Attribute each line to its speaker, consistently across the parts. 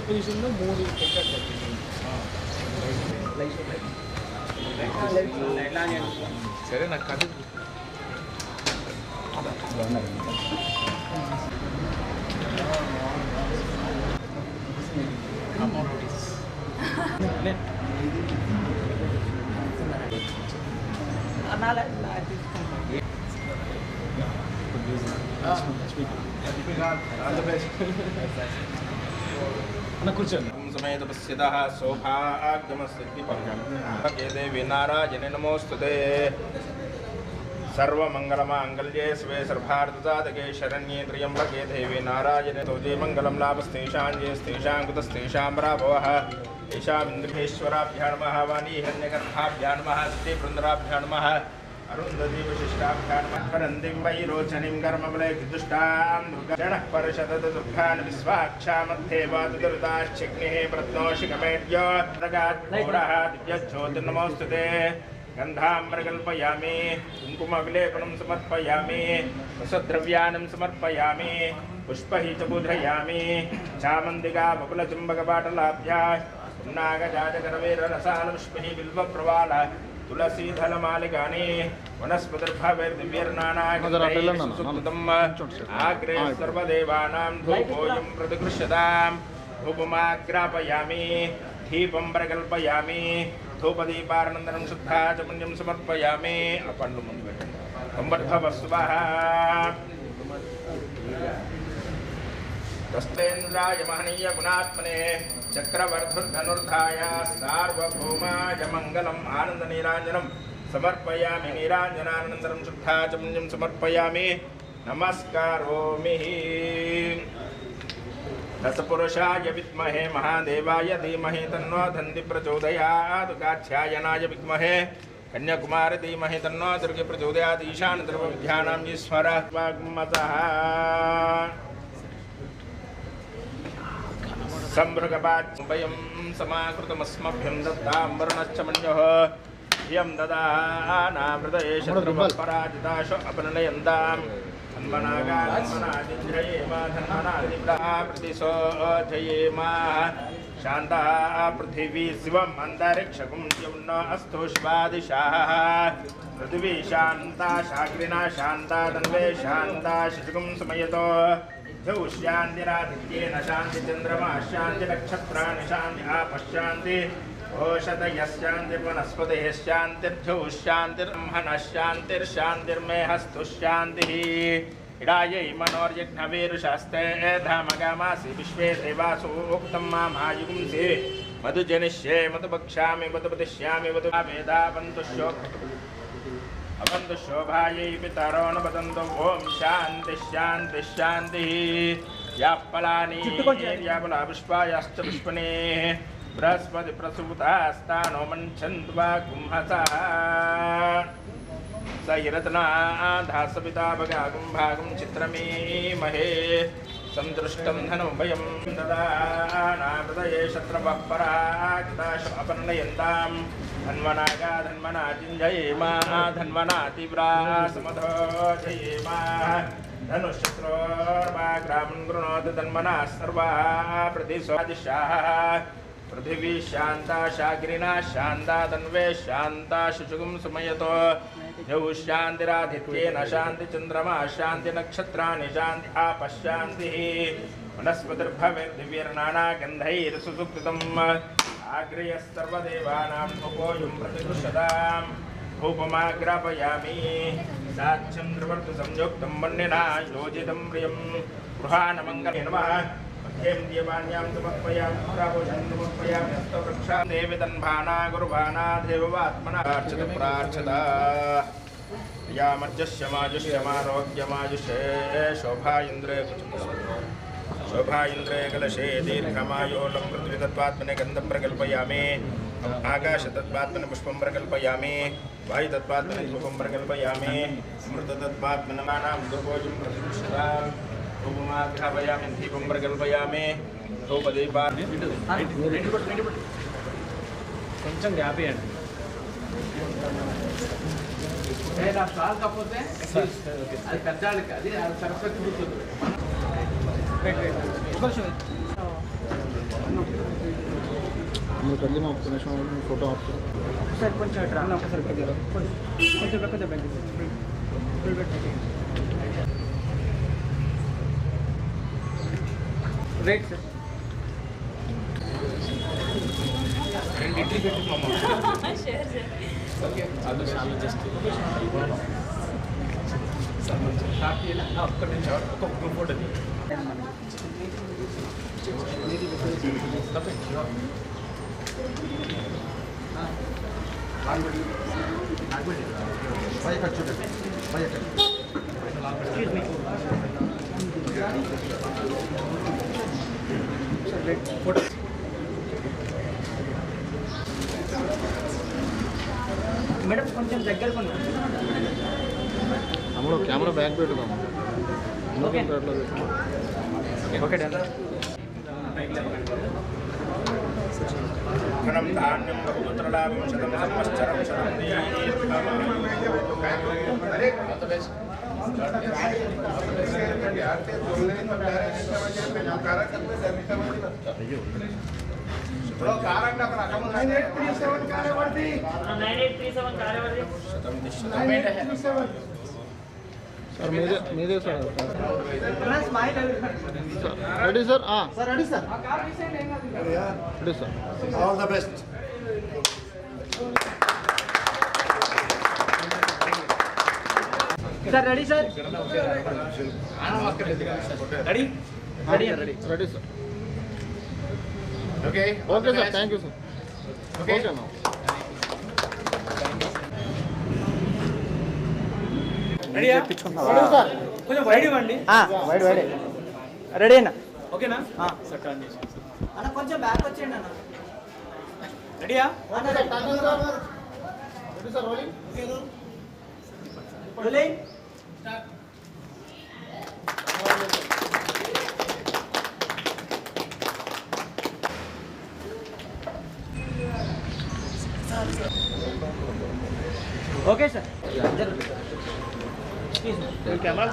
Speaker 1: Position లో 3 సరే నాకు కాదు समेत पश्यतः सौभाग्यमस्ति देवी नारायणे नमोस्तुते सर्वमंगलमांगल्ये शिवे सर्वार्थसाधके शरण्ये त्र्यंबके देवी नारायणे तुजे मंगलं लाभस्तेषां येस्तेषां कुतस्तेषां पराभवः येषामिन्द्रेश्वराभ्यां नमः वाणी हिरण्यगर्भाभ्यां नमः स्थितिवृन्दराभ्यां नमः अरुन्धति विशिष्टाभ्यां परन्तिं वैरोचनीं कर्मबले दुष्टां दुर्गणः परशतदुर्गान् विश्वाक्षामध्येवादुर्दाश्चिग्निः प्रत्नोषिकमेड्यो प्रगाद्घोरः दिव्यज्योतिर्नमोऽस्तुते गन्धाम्बरकल्पयामि कुङ्कुमविलेपनं समर्पयामि रसद्रव्यानं समर्पयामि पुष्पैः च पूजयामि चामन्दिका बकुलचुम्बकपाटलाभ्यां नागजाजकरवेररसालपुष्पैः बिल्वप्रवाल तुलसीधलमालिकानि वनस्पतिर्भावैर्दिव्यर्नानागन्धैः आग्रे सर्वदेवानां धूपोऽयं प्रतिगृह्यतां धूपमाग्रापयामि दीपं प्रकल्पयामि धूपदीपानन्तरं शुद्धाचमन्यं समर्पयामि पंड्लु मुंदु पेट्टंడి संवर्धवस्वः तस्तेन्द्राय महनीय गुणात्मने चक्रवर्धनुर्धाय सार्वभौमाय मंगलम आनंद नीरांजनम समर्पयामि नीरांजनानन्तरं शुद्धाचमन्यं समर्पयामि नमस्कारोमि दशपुरुषाय विद्महे महादेवाय धीमहि तन्नो धन्ति प्रचोदयात् कात्यायनाय विद्महे कन्याकुमारी धीमहि तन्नो दुर्गे प्रचोदयात् ईशान सर्वविद्यानां ईश्वरः वाग्मतः संभृगपाद्भयं समाकृतमस्मभ्यं दत्तां वर्णश्च मन्योः यं ददानामृतये शत्रुपराजिताशो अपनयन्तां धन्मनागाधन्मनादिप्रतिशोधयेम शान्ता पृथिवी शिवम् अन्तरिक्षगुं न अस्तु शिवादिशाः पृथिवी शान्ता शाग्रिना शान्ता तन्वे शान्ता शिशुगुं समयतो शांतिरादित्येन शांति चंद्रमा शांति नक्षत्राणि शांति आपशांति ओषधयशांति वनस्पतिः शांतिर्जौ शांतिर्ब्रह्मणः शांतिर्शांतिर्मेहस्तु शांतिः इडायै मनोर्यज्ञवीरुशास्ते धामगामासि विश्वे देवासु उक्तं मामायुगुंसि मधुजनिष्ये मधुभक्षामि मधुपदिष्यामि मधुवेदावन्तु अवन्तु शोभायै पितरो न वदन्तु ओम शांति शांति शांति याः फलानि यावला पुष्पायाश्च पुष्पणे बृहस्पति प्रसूतास्तानो मञ्छन्तु वा कुम्भसा स हिरत्नाधासपिता भगागुं भागुं चित्रमीमहे संदृष्टं धनुभयं ददानामृतये शत्रवः पराजिताशो अपनयन्तां धन्वनागा धन्वनाजिञ्जयेम धन्वनातिव्रा समधो जयेम धनुशत्रोर्वाग्रामं गृणोति धन्वनाः सर्वाः प्रतिस्वादिशाः पृथिवी शान्ता शाग्रिना शान्ता तन्वे शान्ता शुचुगुं सुमयतो यौ शान्तिरादित्येन शान्ति चन्द्रमा शान्ति नक्षत्राणि शान्ति आपशान्तिः वनस्पतिर्भवेद्दिव्यर्नानागन्धैर्सुसुप्तम् आग्रेयः सर्वदेवानां धूपोऽयं प्रतिगृह्यतां धूपमाग्रापयामि साक्ष्यं त्रिवर्तसंयुक्तं वह्निना योजितं प्रियं गृहाणमङ्गले नमः मध्यं देवान्यां समर्पयामि प्रापोषं समर्पयामि हस्तवृक्षां देवी तन्भाना गुरुभाना देववात्मना प्रार्थता यामर्जस्य माजुष्यमारोग्यमायुषे शोभा इन्द्रे शोभा इन्द्रे कलशे दीर्घमायोलं पृथ्वी तत्त्वात्मने गन्धं प्रकल्पयामि आकाश तत्त्वात्मने पुष्पं प्रकल्पयामि वायुतत्पात्मनिधूपं प्रकल्पयामि अमृततत्पात्मनमानां दुर्भोजं प्रतिष्ठाम् उपमाघ्रापयामि दीपं प्रकल्पयामि धूपदीपान्
Speaker 2: కొంచెం గ్యాప్ ఇవ్వండి స్టాల్ కాకపోతే అది పెద్దాళ్ళకి అది సరస్వతి కూర్చుంది
Speaker 3: ఫోటో
Speaker 2: సార్ కొంచెం ఒకసారి కొంచెం రైట్ సార్ మేడం కొంచెం దగ్గర
Speaker 3: हमलोग कैमरा बैक పెట్టుదాం
Speaker 2: ఓకే ఓకే
Speaker 1: धनं धान्यं बहुपुत्रलाभं शतं संवत्सरं शतं
Speaker 3: सर मेरे sir ready sir ready sir ready sir
Speaker 4: All the best.
Speaker 2: Sir ready sir ready ready ready
Speaker 3: ready sir
Speaker 4: Okay.
Speaker 3: Okay sir thank you sir
Speaker 4: Okay.
Speaker 3: Okay ना
Speaker 2: రెడీయా కొంచెం wide ఇవ్వండి wide wide ready అన్న ఓకేనా sir turn చేసి అన్న కొంచెం back వచ్చేయండి అన్న రెడీయా
Speaker 3: ready sir rolling
Speaker 2: rolling okay sir camera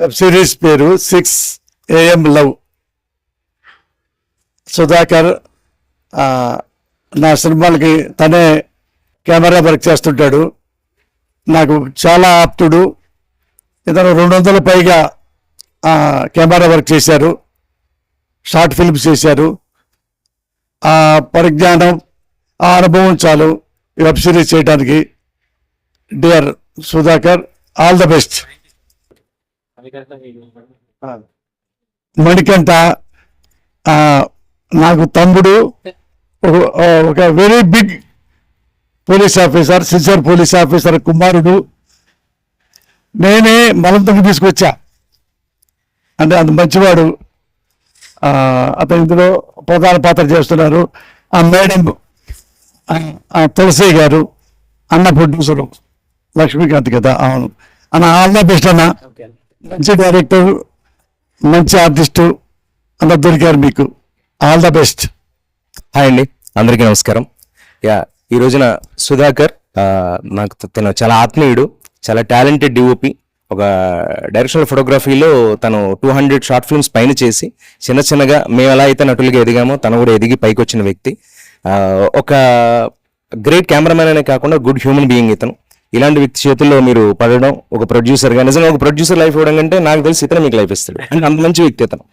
Speaker 4: web series పేరు 6 AM లవ్. సుధాకర్ నా సినిమాలకి తనే కెమెరా వర్క్ చేస్తుంటాడు. నాకు చాలా ఆప్తుడు. ఇతను 200 పైగా కెమెరా వర్క్ చేశారు, షార్ట్ ఫిల్మ్స్ చేశారు. ఆ పరిజ్ఞానం, ఆ అనుభవం చాలు వెబ్ సిరీస్ చేయడానికి. Dear Sudhakar, all the best. Manikanta నాకు తమ్ముడు, ఒక very big police officer, sincere police officer కుమారుడు. నేనే మలంతకు తీసుకొచ్చా, అంటే అంత మంచివాడు. అతను ఇందులో ప్రధాన పాత్ర చేస్తున్నారు. ఆ మేడం తులసి గారు, అన్న ప్రొడ్యూసరు లక్ష్మీకాంత్ కదా. అవును అన్న, ఆల్ ద బెస్ట్ అన్న. మంచి డైరెక్టర్, మంచి ఆర్టిస్టు అన్న దొరికారు మీకు. All the best.
Speaker 5: హాయ్ అండి, అందరికీ నమస్కారం. ఈ రోజున సుధాకర్ నాకు తను చాలా ఆత్మీయుడు, చాలా టాలెంటెడ్ డిఓపి. ఒక డైరెక్షనల్ ఫోటోగ్రఫీలో తను 200 షార్ట్ ఫిల్మ్స్ పైన చేసి చిన్నగా మేము ఎలా అయితే నటులుగా ఎదిగామో తను కూడా ఎదిగి పైకి వచ్చిన వ్యక్తి. ఒక గ్రేట్ కెమెరామెన్ అనే కాకుండా గుడ్ హ్యూమన్ బీయింగ్ ఇతను. ఇలాంటి వ్యక్తి చేతుల్లో మీరు పడడం, ఒక ప్రొడ్యూసర్గా, నిజంగా ఒక ప్రొడ్యూసర్ లైఫ్ ఇవ్వడం కంటే నాకు తెలిసి ఇతను మీకు లైఫ్ ఇస్తాడు. అంటే అంత మంచి వ్యక్తి అతను.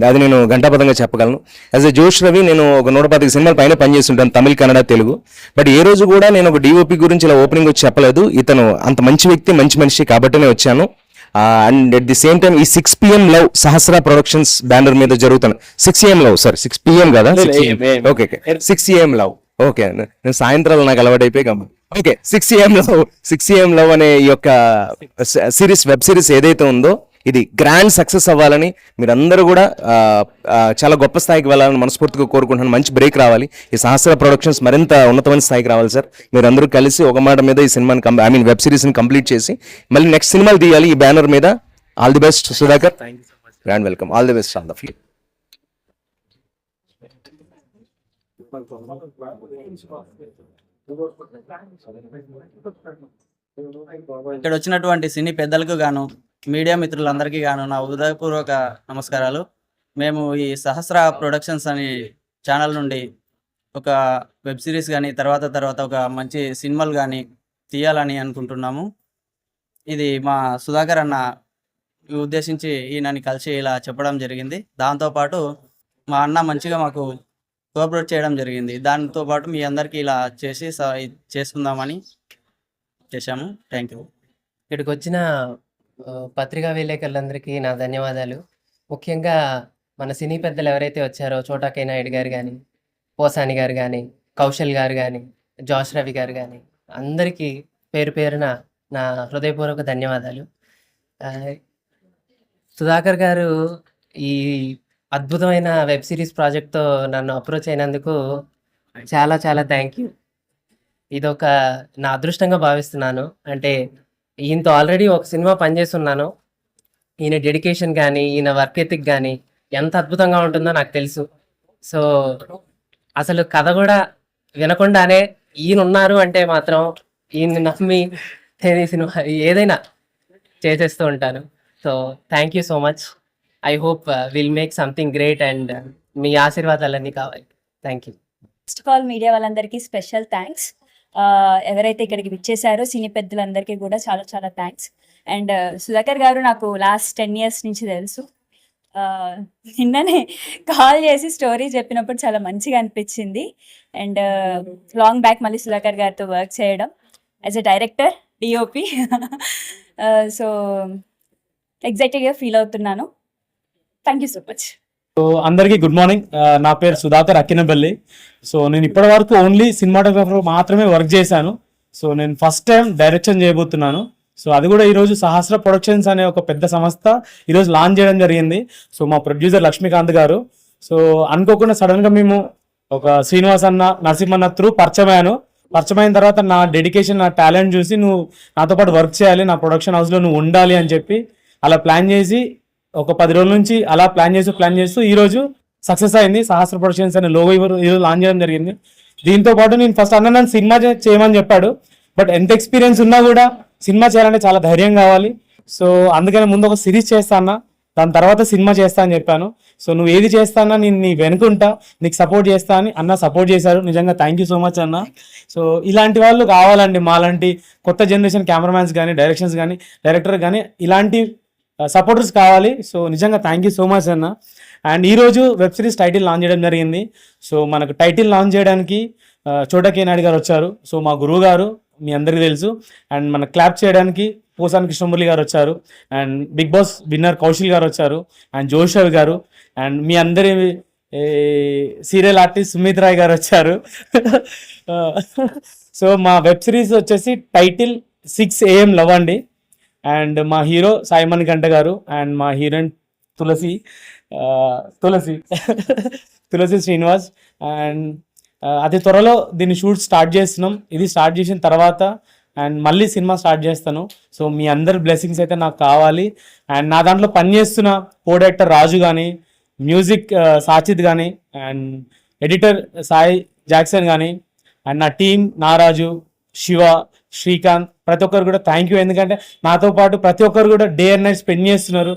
Speaker 5: అది నేను ఘంటాపథంగా చెప్పగలను. యాజ్ ఎ జోష్ రవి నేను ఒక 125 సినిమాల పైన పనిచేస్తుంటాను, తమిళ్, కన్నడ, తెలుగు. బట్ ఏ రోజు కూడా నేను ఒక డిఓపి గురించి ఇలా ఓపెనింగ్ వచ్చి చెప్పలేదు. ఇతను అంత మంచి వ్యక్తి, మంచి మనిషి కాబట్టి నేను వచ్చాను. And at the same time ఈ 6 PM లవ్ సహస్ర ప్రొడక్షన్స్ బ్యానర్ మీద జరుగుతాను. 6 AM లవ్ సార్, 6 PM కదా, ఓకే 6 AM లవ్. ఓకే, నేను సాయంత్రాలు నాకు అలవాటు అయిపోయి గమ్మ. ఓకే, 6 AM లవ్ అనే ఈ యొక్క సిరీస్, వెబ్ సిరీస్ ఏదైతే ఉందో ఇది గ్రాండ్ సక్సెస్ అవ్వాలని, మీరందరూ కూడా చాలా గొప్ప స్థాయికి వెళ్ళాలని మనస్ఫూర్తిగా కోరుకుంటున్నాను. మంచి బ్రేక్ రావాలి, ఈ సహస్ర ప్రొడక్షన్స్ మరింత ఉన్నతమైన స్థాయికి రావాలి సార్. మీరందరూ కలిసి ఒక మాట మీద ఈ సినిమాని వెబ్ సిరీస్ని కంప్లీట్ చేసి మళ్ళీ నెక్స్ట్ సినిమాలు తీయాలి ఈ బ్యానర్ మీద. All the best Sudhakar, grand welcome, all the best all of you.
Speaker 2: ఇక్కడ వచ్చినటువంటి సినీ పెద్దలకు గాను, మీడియా మిత్రులందరికీ గాను నా హృదయపూర్వక నమస్కారాలు. మేము ఈ సహస్ర ప్రొడక్షన్స్ అనే ఛానల్ నుండి ఒక వెబ్ సిరీస్ కానీ తర్వాత ఒక మంచి సినిమాలు కానీ తీయాలని అనుకుంటున్నాము. ఇది మా సుధాకర్ అన్న ఉద్దేశించి ఈయనని కలిసి ఇలా చెప్పడం జరిగింది. దాంతోపాటు మా అన్న మంచిగా మాకు కోఆపరేట్ చేయడం జరిగింది. దాంతోపాటు మీ అందరికీ ఇలా చేసి చేసుకుందామని చేశాము. Thank you.
Speaker 6: ఇక్కడికి వచ్చిన పత్రికా విలేకరులందరికీ నా ధన్యవాదాలు. ముఖ్యంగా మన సినీ పెద్దలు ఎవరైతే వచ్చారో, చోటా కే నాయుడు గారు కానీ, పోసాని గారు కానీ, కౌశల్ గారు కానీ, జాష్ రవి గారు కానీ, అందరికీ పేరు పేరున నా హృదయపూర్వక ధన్యవాదాలు. సుధాకర్ గారు ఈ అద్భుతమైన వెబ్ సిరీస్ ప్రాజెక్ట్తో నన్ను అప్రోచ్ అయినందుకు చాలా చాలా థ్యాంక్ యూ. ఇదొక నా అదృష్టంగా భావిస్తున్నాను. అంటే ఈయనతో ఆల్రెడీ ఒక సినిమా పనిచేస్తున్నాను. ఈయన డెడికేషన్ కానీ, ఈయన వర్క్ ఎథిక్ కానీ ఎంత అద్భుతంగా ఉంటుందో నాకు తెలుసు. సో అసలు కథ కూడా వినకుండానే ఈయన ఉన్నారు అంటే మాత్రం ఈయన నమ్మి నేను ఈ సినిమా ఏదైనా చేసేస్తూ ఉంటాను. So thank you so much. I hope will make something great and మీ ఆశీర్వాదాలన్నీ కావాలి. థ్యాంక్ యూ.
Speaker 7: ఫస్ట్ ఆఫ్ ఆల్ మీడియా వాళ్ళందరికీ స్పెషల్ థ్యాంక్స్. ఎవరైతే ఇక్కడికి విచ్చేసారో సినీ పెద్దలందరికీ కూడా చాలా చాలా థ్యాంక్స్. అండ్ సుధాకర్ గారు నాకు లాస్ట్ 10 years నుంచి తెలుసు. నిన్ననే కాల్ చేసి స్టోరీ చెప్పినప్పుడు చాలా మంచిగా అనిపించింది. అండ్ లాంగ్ బ్యాక్ మళ్ళీ సుధాకర్ గారితో వర్క్ చేయడం as a director, DOP. So ఎగ్జైటెడ్గా ఫీల్ అవుతున్నాను. Thank you so much.
Speaker 8: So అందరికీ గుడ్ మార్నింగ్. నా పేరు సుధాకర్ అక్కినపల్లి. సో నేను ఇప్పటి వరకు ఓన్లీ సినిమాటోగ్రాఫర్ మాత్రమే వర్క్ చేశాను. సో నేను ఫస్ట్ టైం డైరెక్షన్ చేయబోతున్నాను. సో అది కూడా ఈరోజు సహస్ర ప్రొడక్షన్స్ అనే ఒక పెద్ద సంస్థ ఈరోజు లాంచ్ చేయడం జరిగింది. సో మా ప్రొడ్యూసర్ లక్ష్మీకాంత్ గారు. సో అనుకోకుండా సడన్గా మేము ఒక శ్రీనివాస్ అన్న, నరసింహన్న త్రూ పరిచయమైన తర్వాత నా డెడికేషన్, నా టాలెంట్ చూసి నువ్వు నాతో పాటు వర్క్ చేయాలి, నా ప్రొడక్షన్ హౌస్లో నువ్వు ఉండాలి అని చెప్పి అలా ప్లాన్ చేసి ఒక 10 రోజుల నుంచి అలా ప్లాన్ చేస్తూ ఈరోజు సక్సెస్ అయింది. సహస్ర ప్రొడక్షన్స్ అనే లోగో ఈరోజు లాంచ్ చేయడం జరిగింది. దీంతో పాటు నేను ఫస్ట్ అన్న నన్ను సినిమా చేయమని చెప్పాడు. బట్ ఎంత ఎక్స్పీరియన్స్ ఉన్నా కూడా సినిమా చేయాలంటే చాలా ధైర్యం కావాలి. సో అందుకని ముందు ఒక సిరీస్ చేస్తానా, దాని తర్వాత సినిమా చేస్తా అని చెప్పాను. సో నువ్వు ఏది చేస్తానా నేను నీ వెనుకుంటా, నీకు సపోర్ట్ చేస్తా అని అన్న సపోర్ట్ చేశారు. నిజంగా థ్యాంక్ యూ సో మచ్ అన్న. సో ఇలాంటి వాళ్ళు కావాలండి, మాలాంటి కొత్త జనరేషన్ కెమెరామ్యాన్స్ కానీ, డైరెక్షన్స్ కానీ, డైరెక్టర్ కానీ ఇలాంటి సపోర్టర్స్ కావాలి. సో నిజంగా థ్యాంక్ యూ సో మచ్ అన్న. అండ్ ఈరోజు వెబ్ సిరీస్ టైటిల్ లాంచ్ చేయడం జరిగింది. సో మనకు టైటిల్ లాంచ్ చేయడానికి చోటా కే నాయుడు గారు వచ్చారు. సో మా గురువు గారు మీ అందరికీ తెలుసు. అండ్ మన క్లాప్ చేయడానికి పోసాని కృష్ణమురళి గారు వచ్చారు. And Bigg Boss winner Kaushal గారు వచ్చారు. అండ్ జోష్ రవి గారు. అండ్ మీ అందరి సీరియల్ ఆర్టిస్ట్ సుమిత్ రాయ్ గారు వచ్చారు. సో మా వెబ్ సిరీస్ వచ్చేసి టైటిల్ 6 AM లవ్ అండి. అండ్ మా హీరో సాయిమన్ గంట గారు అండ్ మా హీరోయిన్ తులసి శ్రీనివాస్. అండ్ అతి త్వరలో దీన్ని షూట్ స్టార్ట్ చేస్తున్నాం. ఇది స్టార్ట్ చేసిన తర్వాత అండ్ మళ్ళీ సినిమా స్టార్ట్ చేస్తాను. సో మీ అందరి బ్లెస్సింగ్స్ అయితే నాకు కావాలి. అండ్ నా దాంట్లో పనిచేస్తున్న కో డైరెక్టర్ రాజు కానీ, మ్యూజిక్ సాచిత్ కానీ, అండ్ ఎడిటర్ సాయి జాక్సన్ కానీ, అండ్ నా టీం నారాజు, శివ, శ్రీకాంత్, ప్రతి ఒక్కరు కూడా థ్యాంక్ యూ. ఎందుకంటే నాతో పాటు ప్రతి ఒక్కరు కూడా డే అండ్ నైట్ స్పెండ్ చేస్తున్నారు.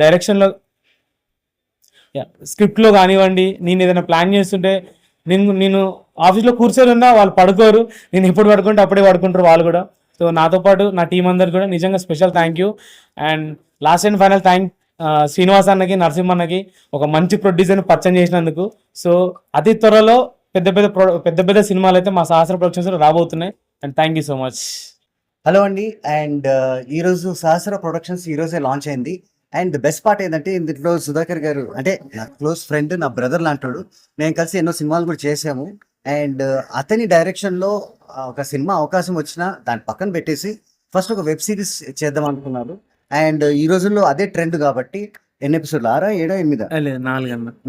Speaker 8: డైరెక్షన్లో, స్క్రిప్ట్లో కానివ్వండి, నేను ఏదైనా ప్లాన్ చేస్తుంటే నేను ఆఫీస్లో కూర్చొని ఉన్నా వాళ్ళు పడుకోరు. నేను ఎప్పుడు పడుకుంటే అప్పుడే పడుకుంటారు వాళ్ళు కూడా. సో నాతో పాటు నా టీం అందరికి కూడా నిజంగా special thank you. And last and final Srinivas అన్నకి, నరసింహన్నకి ఒక మంచి ప్రొడ్యూసర్ని పరిచయం చేసినందుకు. సో అతి త్వరలో పెద్ద పెద్ద సినిమాలు అయితే మా సహస్ర ప్రొడక్షన్స్ రాబోతున్నాయి. And thank you so much.
Speaker 9: Hello అండి. అండ్ ఈరోజు సహస్ర ప్రొడక్షన్స్ ఈరోజే లాంచ్ అయింది. అండ్ బెస్ట్ పార్ట్ ఏంటంటే ఇందులో సుధాకర్ గారు అంటే నా క్లోజ్ ఫ్రెండ్, నా బ్రదర్ లాంటాడు. మేము కలిసి ఎన్నో సినిమాలు కూడా చేసాము. అండ్ అతని డైరెక్షన్లో ఒక సినిమా అవకాశం వచ్చినా దాన్ని పక్కన పెట్టేసి ఫస్ట్ ఒక వెబ్ సిరీస్ చేద్దాం అనుకున్నారు. అండ్ ఈ రోజుల్లో అదే ట్రెండ్ కాబట్టి ఎన్ని ఎపిసోడ్లు 6, 7, 8?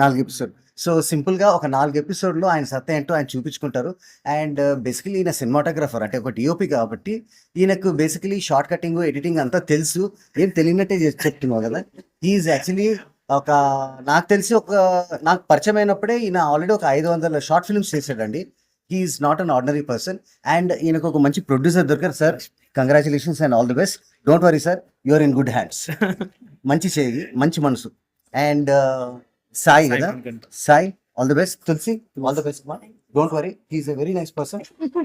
Speaker 9: 4 ఎపిసోడ్. సో సింపుల్ గా ఒక 4 ఎపిసోడ్లో ఆయన సత్తా ఏంటో ఆయన చూపించుకుంటారు. అండ్ బేసికలీ ఈయన సినిమాటోగ్రఫర్, అంటే ఒక డిఓపి కాబట్టి ఈయనకు బేసికలీ షార్ట్ కటింగ్, ఎడిటింగ్ అంతా తెలుసు. ఏం తెలియనట్టే చెప్తున్నావు కదా. ఈజ్ యాక్చువల్లీ నాకు పరిచయం అయినప్పుడే ఈయన ఆల్రెడీ ఒక 500 షార్ట్ ఫిల్మ్స్ చేశాడండి. He's not an ordinary person. And ఈయనకు ఒక మంచి ప్రొడ్యూసర్ దొరికారు. Sir congratulations and all the best. Don't worry sir, you're in good hands. మంచి చేయి, మంచి మనసు. అండ్ సాయి కదా, Sai all the best. Tulasi all the best. Don't worry, he's a very nice person.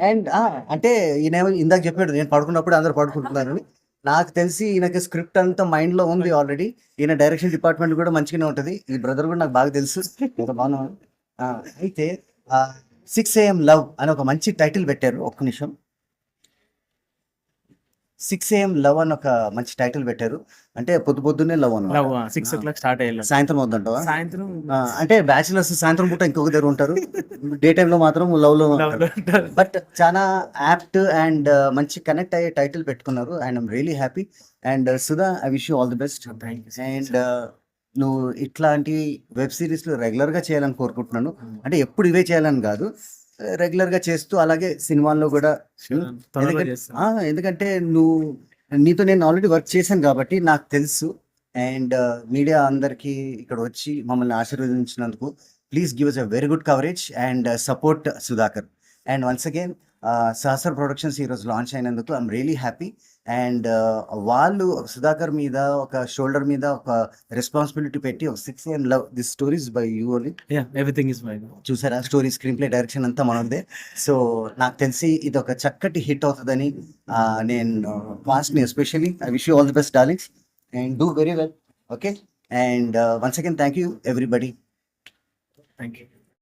Speaker 9: And అంటే ఈయన ఇందాక చెప్పాడు నేను పడుకున్నప్పుడు అందరు పడుకుంటున్నారని. నాకు తెలిసి ఈయనకి స్క్రిప్ట్ అంతా మైండ్ లో ఉంది ఆల్రెడీ. ఈయన డైరెక్షన్ డిపార్ట్మెంట్ కూడా మంచిగానే ఉంటుంది. ఈ బ్రదర్ కూడా నాకు బాగా తెలుసు. బాగా అయితే 6 AM లవ్ అని ఒక మంచి టైటిల్ పెట్టారు. ఒక్క నిమిషం. 6 AM లవ్ అని ఒక మంచి టైటిల్ పెట్టారు. అంటే పొద్దున్నే లవ్ అన్న
Speaker 8: 6 o'clock స్టార్ట్ అయ్యారు.
Speaker 9: సాయంత్రం వద్దంటావా?
Speaker 8: సాయంత్రం
Speaker 9: అంటే బ్యాచిలర్స్ సాయంత్రం పూట ఇంకొక దగ్గర ఉంటారు, డే టైమ్ లో మాత్రం లవ్ లో ఉంటారు. బట్ చాలా యాప్ట్ అండ్ మంచి కనెక్ట్ అయ్యే టైటిల్ పెట్టుకున్నారు. And I'm really happy. And Sudha, I wish you all the best. And నువ్వు ఇట్లాంటి వెబ్ సిరీస్లు రెగ్యులర్గా చేయాలని కోరుకుంటున్నాను. అంటే ఎప్పుడు ఇవే చేయాలని కాదు, రెగ్యులర్గా చేస్తూ అలాగే సినిమాల్లో కూడా. ఎందుకంటే నీతో నేను ఆల్రెడీ వర్క్ చేశాను కాబట్టి నాకు తెలుసు. అండ్ మీడియా అందరికీ ఇక్కడ వచ్చి మమ్మల్ని ఆశీర్వదించినందుకు please give us a very good coverage and support Sudhakar. And once again Sahasra productions ఈరోజు లాంచ్ అయినందుకు ఐఎమ్ రియలీ హ్యాపీ. అండ్ వాళ్ళు సుధాకర్ మీద ఒక షోల్డర్ మీద ఒక రెస్పాన్సిబిలిటీ పెట్టి ఒక 6 AM love this stories by you only.
Speaker 8: Everything is my.
Speaker 9: చూసారా, స్టోరీ, స్క్రీన్ ప్లే, డైరెక్షన్ అంతా మనదే. సో నాకు తెలిసి ఇది ఒక చక్కటి హిట్ అవుతుందని నేను ఫాస్ట్ని especially I wish you all the best darlings and do very well. Okay. And once again thank you everybody.
Speaker 8: Thank you.